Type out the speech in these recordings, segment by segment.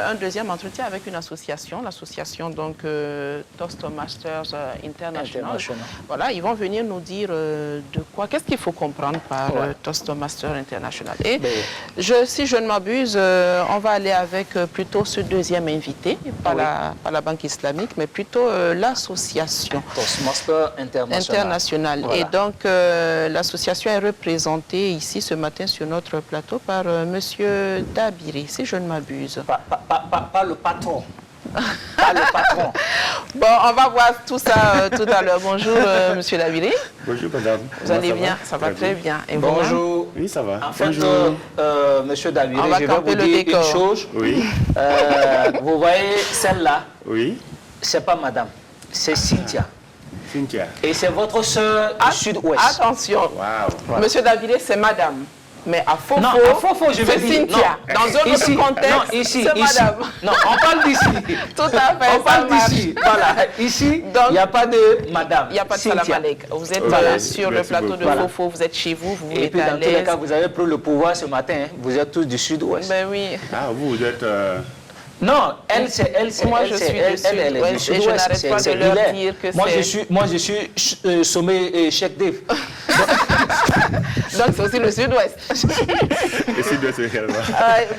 un deuxième entretien avec une association, l'association donc Toastmasters International. Voilà, ils vont venir nous dire de quoi, qu'est-ce qu'il faut comprendre par Toastmasters International. Et si je ne m'abuse, on va aller avec plutôt ce deuxième invité, pas la Banque islamique, mais plutôt l'association Toastmasters International. Voilà. Et donc, l'association est représentée ici ce matin sur notre plateau par Monsieur Dabiri, si je ne m'abuse. Pas le patron. Pas le patron. Bon, on va voir tout ça tout à l'heure. Bonjour, Monsieur Dabiri. Bonjour, madame. Vous allez bien? Ça va très bien. Et bonjour. Oui, ça va. En fait, Monsieur Dabiri, je vais vous dire une chose. Oui. Vous voyez celle-là? Oui. C'est pas madame, c'est Cynthia. Cynthia. Et c'est votre sœur du Sud-Ouest. Attention. Wow. Monsieur Dabiri, c'est madame. Mais à Fofo, je vais dire Cynthia. Non. Dans un autre contexte, c'est madame. Non, on parle d'ici. Tout à fait. On parle d'ici. Voilà. Ici, il n'y a pas de madame. Il n'y a pas de salam alek. Vous êtes sur le plateau de Fofo, vous êtes chez vous, vous et puis, dans tous les cas, vous avez pris le pouvoir ce matin. Vous êtes tous du Sud-Ouest. Ben oui. Ah, vous êtes... Non, elle, c'est moi, je suis du Sud-Ouest et je n'arrête pas de leur dire que c'est... Moi, je suis sommet Cheikh Dev. Donc, c'est aussi le Sud-Ouest. Le Sud-Ouest également.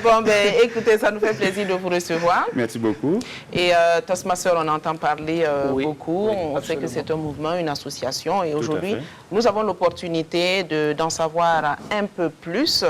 Bon, ben, écoutez, ça nous fait plaisir de vous recevoir. Merci beaucoup. Et Toastmasters, on entend parler beaucoup. Oui, on sait que c'est un mouvement, une association. Et aujourd'hui, nous avons l'opportunité d'en savoir un peu plus.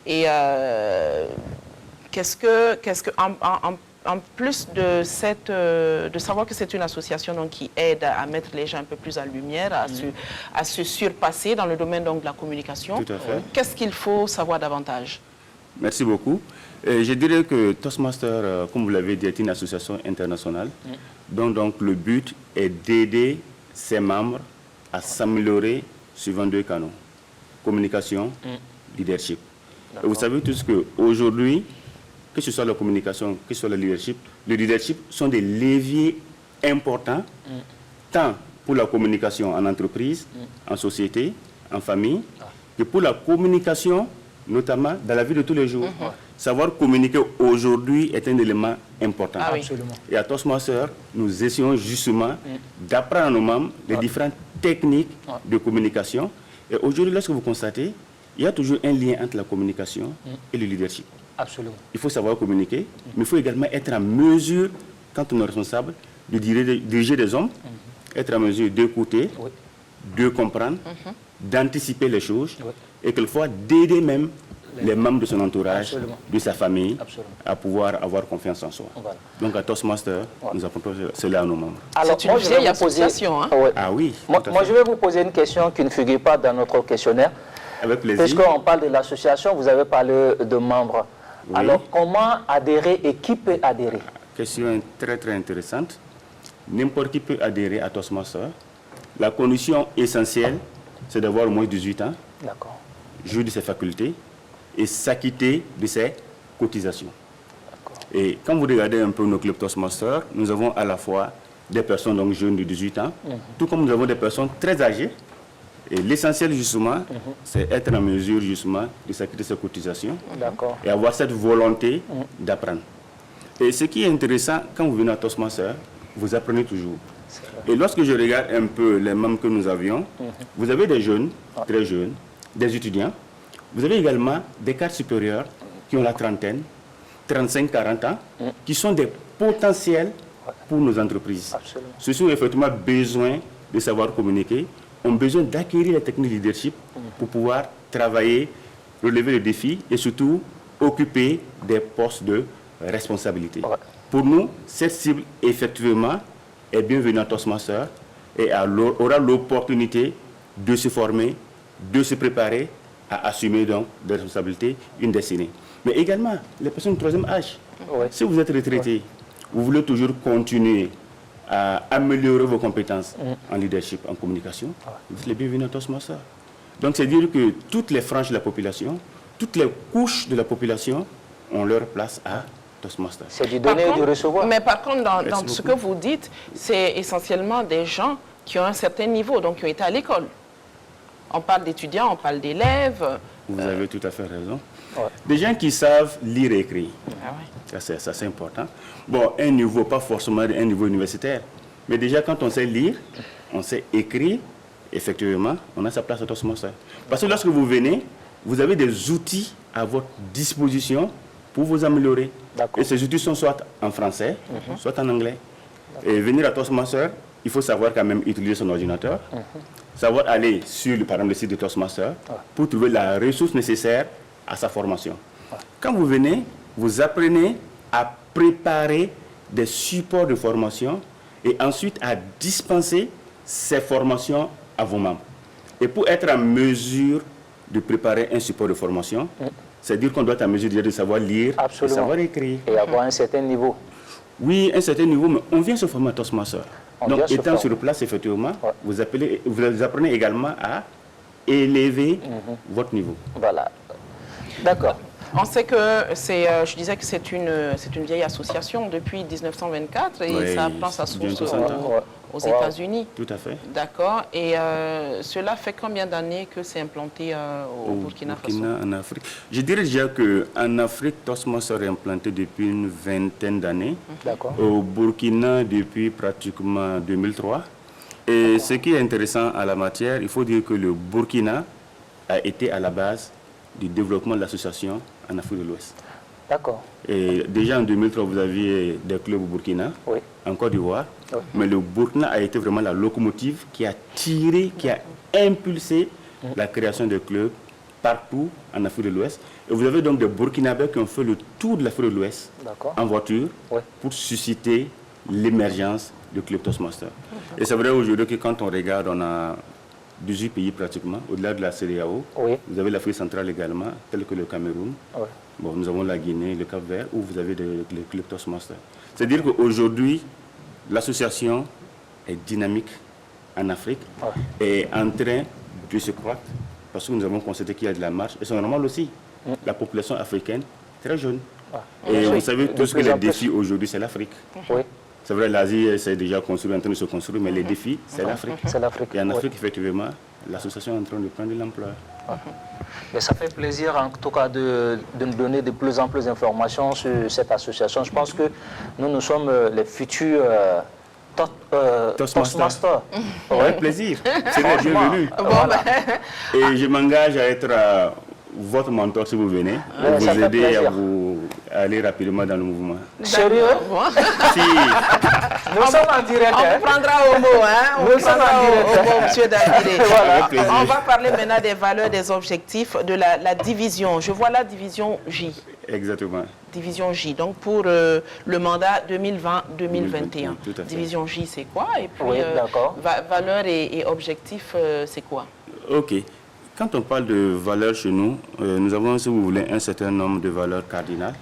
Et en plus de savoir que c'est une association donc, qui aide à mettre les gens un peu plus en lumière, à se surpasser dans le domaine donc, de la communication, qu'est-ce qu'il faut savoir davantage? Merci beaucoup. Je dirais que Toastmasters, comme vous l'avez dit, est une association internationale dont donc, le but est d'aider ses membres à s'améliorer suivant deux canaux: communication, leadership. Et vous savez tous qu'aujourd'hui, que ce soit la communication, que ce soit le leadership sont des leviers importants, tant pour la communication en entreprise, en société, en famille, que pour la communication, notamment dans la vie de tous les jours. Savoir communiquer aujourd'hui est un élément important. Absolument. Et à Toastmasters, nous essayons justement d'apprendre à nos membres les différentes techniques de communication. Et aujourd'hui, lorsque vous constatez, il y a toujours un lien entre la communication et le leadership. Absolument. Il faut savoir communiquer, mais il faut également être en mesure, quand on est responsable, de diriger des hommes, être en mesure d'écouter, de comprendre, d'anticiper les choses, et quelquefois d'aider même les membres de son entourage, de sa famille, à pouvoir avoir confiance en soi. Voilà. Donc à Toastmasters, nous apportons cela à nos membres. Alors, moi, je vais vous poser... Ah oui. Moi, je vais vous poser une question qui ne figure pas dans notre questionnaire. Avec plaisir. Puisqu'on parle de l'association, vous avez parlé de membres. Oui. Alors, comment adhérer et qui peut adhérer? Question très très intéressante. N'importe qui peut adhérer à Toastmasters. La condition essentielle, c'est d'avoir au moins 18 ans, jouir de ses facultés et s'acquitter de ses cotisations. Et quand vous regardez un peu nos clubs Toastmasters, nous avons à la fois des personnes donc jeunes de 18 ans, tout comme nous avons des personnes très âgées. Et l'essentiel, justement, c'est être en mesure, justement, de s'acquitter ses cotisations et avoir cette volonté d'apprendre. Et ce qui est intéressant, quand vous venez à Toastmasters, vous apprenez toujours. Et lorsque je regarde un peu les membres que nous avions, vous avez des jeunes, très jeunes, des étudiants. Vous avez également des cadres supérieurs qui ont la trentaine, 35, 40 ans, qui sont des potentiels pour nos entreprises. Ceux-ci ont effectivement besoin de savoir communiquer, ont besoin d'acquérir les techniques de leadership pour pouvoir travailler, relever les défis et surtout occuper des postes de responsabilité. Pour nous, cette cible, effectivement, est bienvenue à Toastmasters et aura l'opportunité de se former, de se préparer à assumer donc des responsabilités, une destinée. Mais également, les personnes du troisième âge. Si vous êtes retraité, vous voulez toujours continuer à améliorer vos compétences en leadership, en communication, vous êtes les bienvenus à Toastmasters. Donc, c'est dire que toutes les franges de la population, toutes les couches de la population ont leur place à Toastmasters. C'est du donner et du recevoir. Mais par contre, dans ce que vous dites, c'est essentiellement des gens qui ont un certain niveau, donc qui ont été à l'école. On parle d'étudiants, on parle d'élèves. Vous avez tout à fait raison. Ouais. Des gens qui savent lire et écrire. Ah ouais. Ça, c'est important. Bon, un niveau, pas forcément un niveau universitaire. Mais déjà, quand on sait lire, on sait écrire, effectivement, on a sa place à Toastmaster. Parce que lorsque vous venez, vous avez des outils à votre disposition pour vous améliorer. Et ces outils sont soit en français, soit en anglais. Et venir à Toastmaster, il faut savoir quand même utiliser son ordinateur, savoir aller sur, par exemple, le site de Toastmaster pour trouver la ressource nécessaire à sa formation. Quand vous venez, vous apprenez à préparer des supports de formation et ensuite à dispenser ces formations à vos membres. Et pour être en mesure de préparer un support de formation, c'est-à-dire qu'on doit être en mesure de savoir lire, de savoir écrire. Et avoir un certain niveau. Oui, un certain niveau, mais on vient se former à Toastmaster. Donc, étant sur place, effectivement, vous apprenez également à élever votre niveau. Voilà. D'accord. On sait que je disais que c'est une vieille association depuis 1924 et ça prend sa source aux États-Unis. Tout à fait. D'accord. Et cela fait combien d'années que c'est implanté au Burkina Faso? En Afrique. Je dirais déjà qu'en Afrique, Toastmaster est implanté depuis une vingtaine d'années. D'accord. Au Burkina, depuis pratiquement 2003. Et ce qui est intéressant à la matière, il faut dire que le Burkina a été à la base du développement de l'association en Afrique de l'Ouest. D'accord. Et déjà en 2003, vous aviez des clubs au Burkina, en Côte d'Ivoire, mais le Burkina a été vraiment la locomotive qui a tiré, qui a impulsé la création de clubs partout en Afrique de l'Ouest. Et vous avez donc des Burkinabés qui ont fait le tour de l'Afrique de l'Ouest en voiture pour susciter l'émergence du club Toastmaster. Et c'est vrai aujourd'hui que quand on regarde, on a 18 pays pratiquement, au-delà de la CEDEAO. Vous avez l'Afrique centrale également, tel que le Cameroun. Bon, nous avons la Guinée, le Cap-Vert, où vous avez les clubs Toastmaster. C'est-à-dire qu'aujourd'hui, l'association est dynamique en Afrique et en train de se croître parce que nous avons constaté qu'il y a de la marche. Et c'est normal aussi. La population africaine est très jeune. Et vous savez tous que les défis aujourd'hui, c'est l'Afrique. C'est vrai, l'Asie, c'est déjà construit, en train de se construire, mais les défis, c'est l'Afrique. Et en Afrique, effectivement, l'association est en train de prendre de l'ampleur. Mais ça fait plaisir, en tout cas, de nous donner de plus en plus d'informations sur cette association. Je pense que nous sommes les futurs Toastmasters. Avec plaisir. C'est le bienvenu. Voilà. Et je m'engage à être votre mentor si vous venez, pour vous aider à vous aller rapidement dans le mouvement. Sérieux? Si. Nous sommes en direct. On vous prendra au mot, hein? On prendra au mot, monsieur Davidé. On va parler maintenant des valeurs, des objectifs de la division. Je vois la division J. Exactement. Division J, donc pour le mandat 2020-2021. Division J, c'est quoi? Et puis, valeurs et objectifs, c'est quoi? OK. Quand on parle de valeurs chez nous, nous avons, si vous voulez, un certain nombre de valeurs cardinales.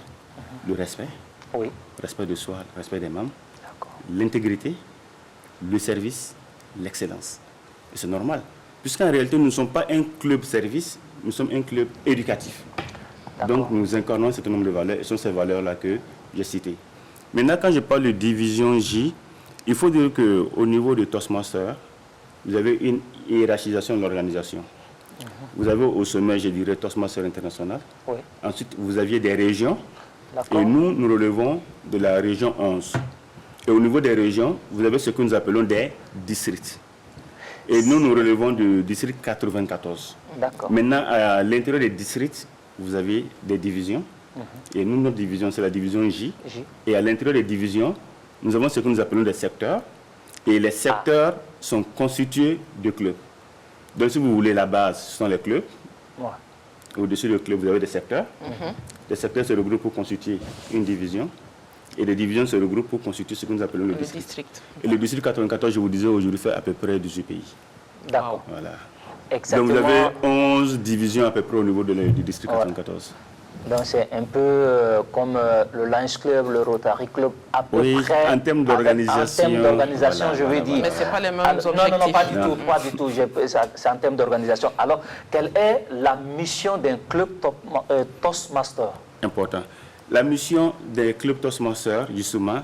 Le respect, respect de soi, respect des membres, l'intégrité, le service, l'excellence. Et c'est normal, puisqu'en réalité, nous ne sommes pas un club service, nous sommes un club éducatif. Donc, nous incarnons un certain nombre de valeurs, et ce sont ces valeurs-là que j'ai citées. Maintenant, quand je parle de division J, il faut dire qu'au niveau de Toastmaster, vous avez une hiérarchisation de l'organisation. Vous avez au sommet, je dirais, Toastmaster International. Ensuite, vous aviez des régions. Et nous relevons de la région 11. Et au niveau des régions, vous avez ce que nous appelons des districts. Et nous relevons du district 94. Maintenant, à l'intérieur des districts, vous avez des divisions. Et nous, notre division, c'est la division J. Et à l'intérieur des divisions, nous avons ce que nous appelons des secteurs. Et les secteurs sont constitués de clubs. Donc, si vous voulez, la base, ce sont les clubs. Au-dessus du club, vous avez des secteurs. Les secteurs se regroupent pour constituer une division. Et les divisions se regroupent pour constituer ce que nous appelons le district. Et le district 94, je vous disais, aujourd'hui, fait à peu près 18 pays. D'accord. Voilà. Exactement. Donc, vous avez 11 divisions à peu près au niveau du district 94. Donc, c'est un peu comme le Lions Club, le Rotary Club, à peu près. En termes d'organisation. En termes d'organisation, je veux dire. Mais ce n'est pas les mêmes objectifs. Non, pas du tout. C'est en termes d'organisation. Alors, quelle est la mission d'un club Toastmaster? Important. La mission des clubs Toastmaster, justement,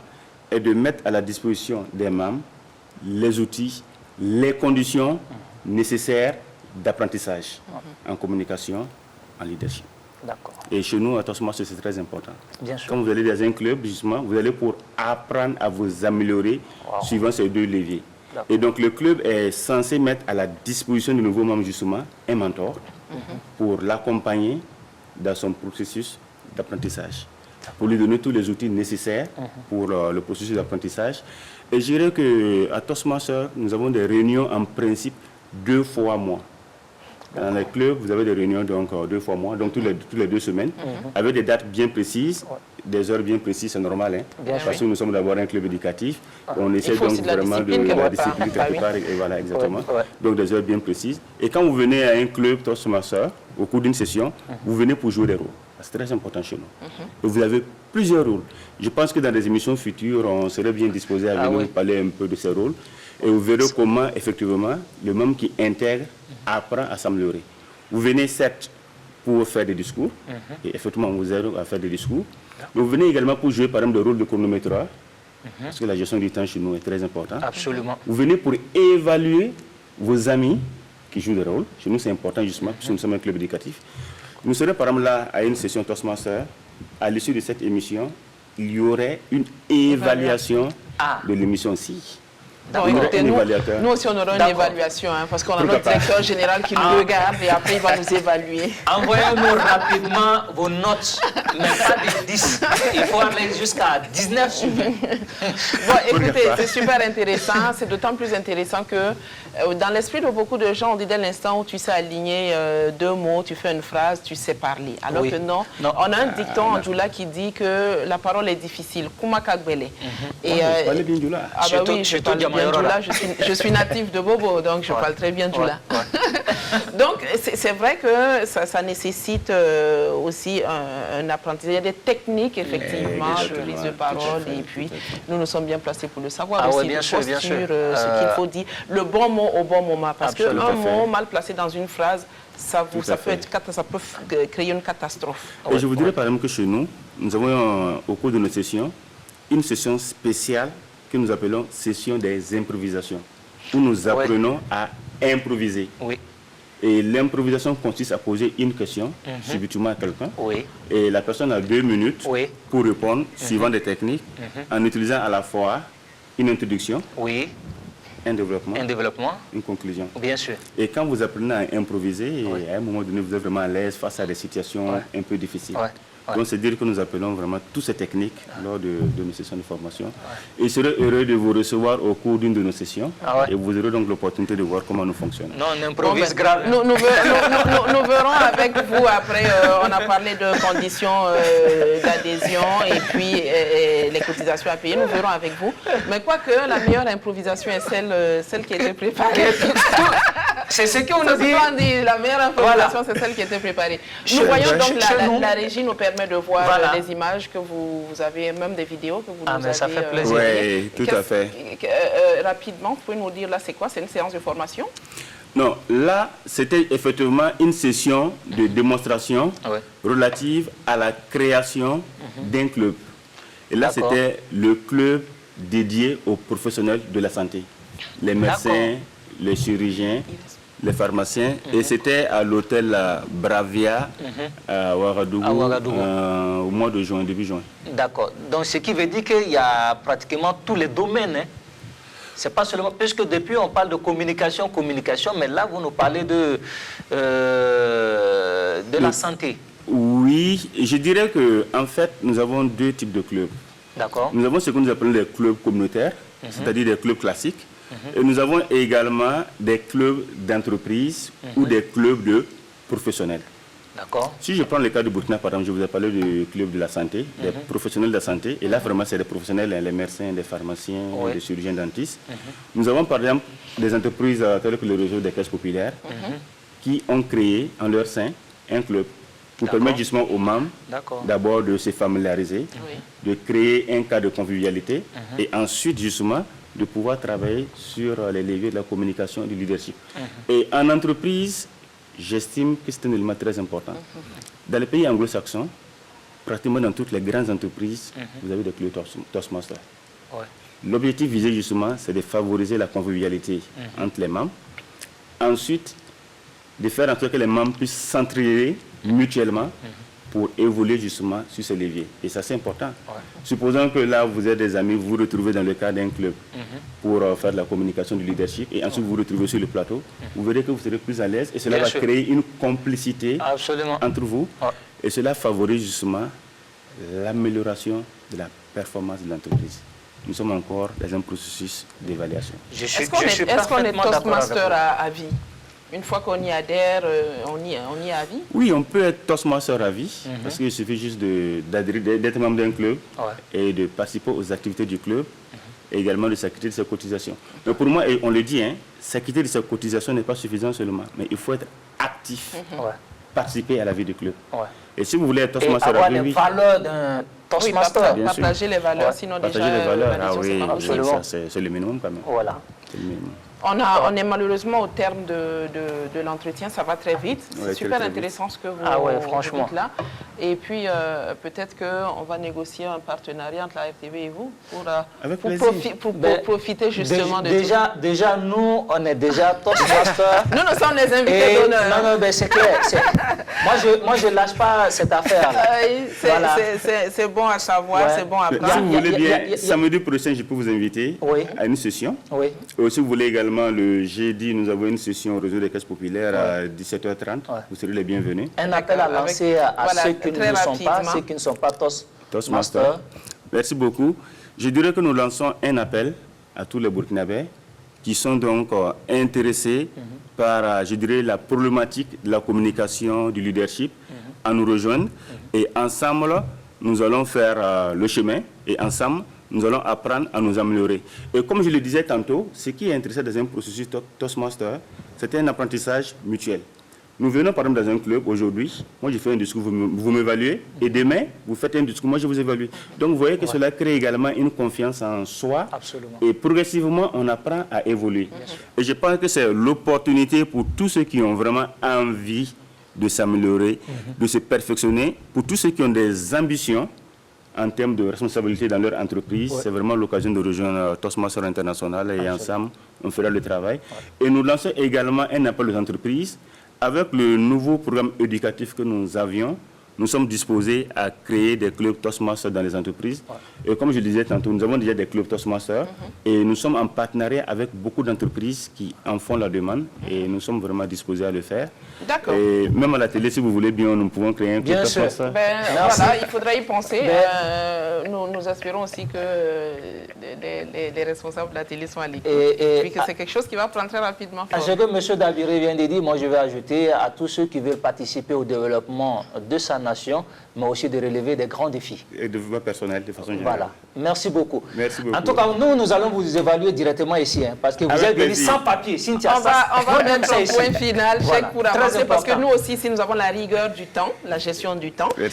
est de mettre à la disposition des membres les outils, les conditions nécessaires d'apprentissage en communication, en leadership. D'accord. Et chez nous, à Toastmasters, c'est très important. Bien sûr. Quand vous allez dans un club, justement, vous allez pour apprendre à vous améliorer suivant ces deux leviers. Et donc, le club est censé mettre à la disposition du nouveau membre, justement, un mentor pour l'accompagner dans son processus d'apprentissage, pour lui donner tous les outils nécessaires pour le processus d'apprentissage. Et je dirais qu'à Toastmasters, nous avons des réunions en principe 2 fois par mois. Dans les clubs, vous avez des réunions donc 2 fois par mois, donc toutes les 2 semaines, avec des dates bien précises, des heures bien précises, c'est normal, hein, parce que nous sommes d'abord un club éducatif. On essaie donc vraiment de la discipline quelque part, et voilà, exactement. Donc des heures bien précises. Et quand vous venez à un club Toastmasters, au cours d'une session, vous venez pour jouer des rôles. C'est très important chez nous. Et vous avez plusieurs rôles. Je pense que dans des émissions futures, on serait bien disposé à venir parler un peu de ces rôles. Et vous verrez comment, effectivement, le membre qui intègre apprend à s'améliorer. Vous venez, certes, pour faire des discours, et effectivement, on vous aide à faire des discours. Mais vous venez également pour jouer, par exemple, le rôle de chronométreur, parce que la gestion du temps chez nous est très importante. Absolument. Vous venez pour évaluer vos amis qui jouent des rôles. Chez nous, c'est important, justement, puisque nous sommes un club éducatif. Nous serons, par exemple, là, à une session Toastmasters. À l'issue de cette émission, il y aurait une évaluation de l'émission-ci. Non, écoutez, nous aussi on aura une évaluation, hein, parce qu'on a notre directeur général qui nous regarde et après il va nous évaluer. Envoyez-nous rapidement vos notes, mais pas de 10. Il faut aller jusqu'à 19 sur 20. Bon, écoutez, c'est super intéressant. C'est d'autant plus intéressant que dans l'esprit de beaucoup de gens, on dit dès l'instant où tu sais aligner 2 mots, tu fais une phrase, tu sais parler. Alors que non, on a un dicton en Djoula qui dit que la parole est difficile. Kumakagbele. Et parlez bien Djoula. Ah bah oui, je parle bien Djoula. Je suis natif de Bobo, donc je parle très bien Djoula. Donc c'est vrai que ça nécessite aussi un apprentissage. Il y a des techniques effectivement de prise de parole et puis nous sommes bien placés pour le savoir aussi. Bien sûr, bien sûr. Ce qu'il faut dire, le bon mot au bon moment, parce qu'un mot mal placé dans une phrase, ça peut créer une catastrophe. Et je vous dirais par exemple que chez nous, nous avons au cours de nos sessions, une session spéciale que nous appelons session des improvisations, où nous apprenons à improviser. Et l'improvisation consiste à poser une question subitement à quelqu'un. Et la personne a 2 minutes pour répondre, suivant des techniques, en utilisant à la fois une introduction, un développement, une conclusion. Bien sûr. Et quand vous apprenez à improviser, à un moment donné, vous êtes vraiment à l'aise face à des situations un peu difficiles. Donc, c'est dire que nous appelons vraiment toutes ces techniques lors de nos sessions de formation. Et je serai heureux de vous recevoir au cours d'une de nos sessions. Et vous aurez donc l'opportunité de voir comment nous fonctionnons. Non, on improvise grave. Nous verrons avec vous après. On a parlé de conditions d'adhésion et puis les cotisations à payer. Nous verrons avec vous. Mais quoique la meilleure improvisation est celle qui a été préparée. C'est ce qu'on nous dit. La meilleure improvisation, c'est celle qui a été préparée. Nous voyons donc la régie nous permet de voir les images que vous avez, même des vidéos que vous nous avez. Ça fait plaisir. Oui, tout à fait. Rapidement, vous pouvez nous dire là, c'est quoi? C'est une séance de formation? Non, là, c'était effectivement une session de démonstration relative à la création d'un club. Et là, c'était le club dédié aux professionnels de la santé. Les médecins, les chirurgiens, les pharmaciens, et c'était à l'hôtel Bravia à Ouagadougou, au mois de juin, début juin. D'accord. Donc, ce qui veut dire qu'il y a pratiquement tous les domaines. Hein. C'est pas seulement, puisque depuis on parle de communication, mais là vous nous parlez de la santé. Oui, je dirais que en fait nous avons 2 types de clubs. D'accord. Nous avons ce que nous appelons les clubs communautaires, c'est-à-dire des clubs classiques. Et nous avons également des clubs d'entreprise ou des clubs de professionnels. D'accord. Si je prends le cas de Burkina, par exemple, je vous ai parlé du club de la santé, des professionnels de la santé. Et là, vraiment, c'est des professionnels, les médecins, les pharmaciens, les chirurgiens dentistes. Nous avons, par exemple, des entreprises telles que le réseau des caisses populaires qui ont créé en leur sein un club pour permettre justement aux membres d'abord de se familiariser, de créer un cas de convivialité et ensuite, justement, de pouvoir travailler sur les leviers de la communication et du leadership. Et en entreprise, j'estime que c'est un élément très important. Dans les pays anglo-saxons, pratiquement dans toutes les grandes entreprises, vous avez des clubs Toastmasters. L'objectif visé justement, c'est de favoriser la convivialité entre les membres. Ensuite, de faire en sorte que les membres puissent s'entraider mutuellement pour évoluer justement sur ce levier. Et ça, c'est important. Ouais. Supposons que là, vous êtes des amis, vous vous retrouvez dans le cadre d'un club pour faire de la communication, du leadership, et ensuite vous vous retrouvez sur le plateau, vous verrez que vous serez plus à l'aise et cela va créer une complicité entre vous. Ouais. Et cela favorise justement l'amélioration de la performance de l'entreprise. Nous sommes encore dans un processus d'évaluation. Est-ce qu'on est Toastmaster à vie? Une fois qu'on y adhère, on y est à vie? Oui, on peut être Toastmaster à vie, parce qu'il suffit juste d'être membre d'un club et de participer aux activités du club et également de s'acquitter de ses cotisations. Mais pour moi, et on le dit, hein, s'acquitter de ses cotisations n'est pas suffisant seulement, mais il faut être actif, participer à la vie du club. Et si vous voulez être Toastmaster à vie, les valeurs d'un Toastmaster. Partager les valeurs, sinon partager déjà... les valeurs, c'est le minimum quand même. Voilà. C'est le minimum. On est malheureusement au terme de l'entretien, ça va très vite. C'est super intéressant ce que vous dites là. Et puis, peut-être qu'on va négocier un partenariat entre la RTV et vous pour profiter justement de tout. Déjà, nous, on est déjà Toastmaster. Nous sommes les invités d'honneur. Non, mais c'est clair. Moi, je ne lâche pas cette affaire. C'est bon à savoir, c'est bon à prendre. Si vous voulez bien, samedi prochain, je peux vous inviter à une session. Oui. Et si vous voulez également, le jeudi, nous avons une session au réseau des caisses populaires à 17h30. Vous serez les bienvenus. Un appel à lancer à ceux qui ne sont pas Toastmasters. Merci beaucoup. Je dirais que nous lançons un appel à tous les Burkinabés qui sont donc intéressés par, je dirais, la problématique de la communication, du leadership, à nous rejoindre. Et ensemble, nous allons faire le chemin et ensemble, nous allons apprendre à nous améliorer. Et comme je le disais tantôt, ce qui est intéressant dans un processus Toastmaster, c'est un apprentissage mutuel. Nous venons par exemple dans un club aujourd'hui, moi je fais un discours, vous m'évaluez, et demain, vous faites un discours, moi je vous évalue. Donc vous voyez que cela crée également une confiance en soi. Absolument. Et progressivement, on apprend à évoluer. Et je pense que c'est l'opportunité pour tous ceux qui ont vraiment envie de s'améliorer, de se perfectionner, pour tous ceux qui ont des ambitions en termes de responsabilité dans leur entreprise. C'est vraiment l'occasion de rejoindre Toastmaster International et ensemble, on fera le travail. Et nous lançons également un appel aux entreprises. Avec le nouveau programme éducatif que nous avions, nous sommes disposés à créer des clubs Toastmasters dans les entreprises. Et comme je le disais tantôt, nous avons déjà des clubs Toastmasters et nous sommes en partenariat avec beaucoup d'entreprises qui en font la demande et nous sommes vraiment disposés à le faire. D'accord. Et même à la télé, si vous voulez bien, nous pouvons créer un club Toastmaster. Voilà, il faudra y penser. Nous espérons aussi que les responsables de la télé sont à l'écoute. Puis que c'est quelque chose qui va prendre très rapidement. Ce que M. Dabiré vient de dire, moi je vais ajouter à tous ceux qui veulent participer au développement de sa nation, mais aussi de relever des grands défis. Et de développement personnel de façon générale. Voilà. Merci beaucoup. Merci beaucoup. En tout cas, nous allons vous évaluer directement ici, hein, parce que vous êtes venus sans papier. Cynthia, on va mettre un point final, voilà. pour avancer, parce que nous aussi, si nous avons la rigueur du temps, la gestion du temps, et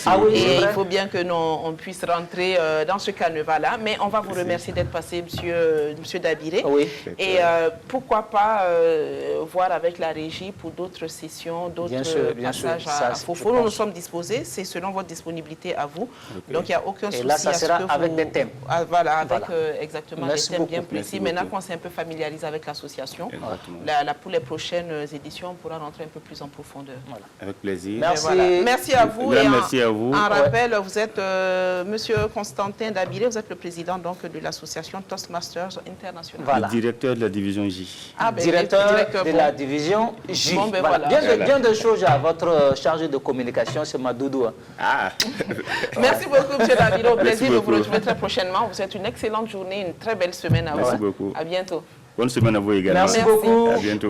il faut bien que on puisse rentrer dans ce carnaval-là. Mais on va vous remercier d'être passé, monsieur Dabiré. Oui. Et pourquoi pas voir avec la régie pour d'autres sessions, d'autres passages à Fofo. Nous sommes disposés, c'est selon votre disponibilité à vous. Donc il n'y a aucun souci. Et là, ça sera avec des thèmes. Voilà, avec exactement des thèmes bien précis. Maintenant qu'on s'est un peu familiarisé avec l'association, pour les prochaines éditions, on pourra rentrer un peu plus en profondeur. Voilà. Avec plaisir. Merci. Voilà. Merci à vous. Merci à vous. En rappel, vous êtes monsieur Constantin Dabiré, vous êtes le président donc, de l'association Toastmasters International. Voilà. Le directeur de la division J. Directeur de la division J. Bon, ben voilà. Bien de choses à votre chargé de communication, c'est Madoudou. Merci beaucoup, M. Dabiré. Au plaisir de vous retrouver très prochainement. Vous souhaite une excellente journée, une très belle semaine à vous. Merci beaucoup. À bientôt. Bonne semaine à vous également. Merci beaucoup. À bientôt.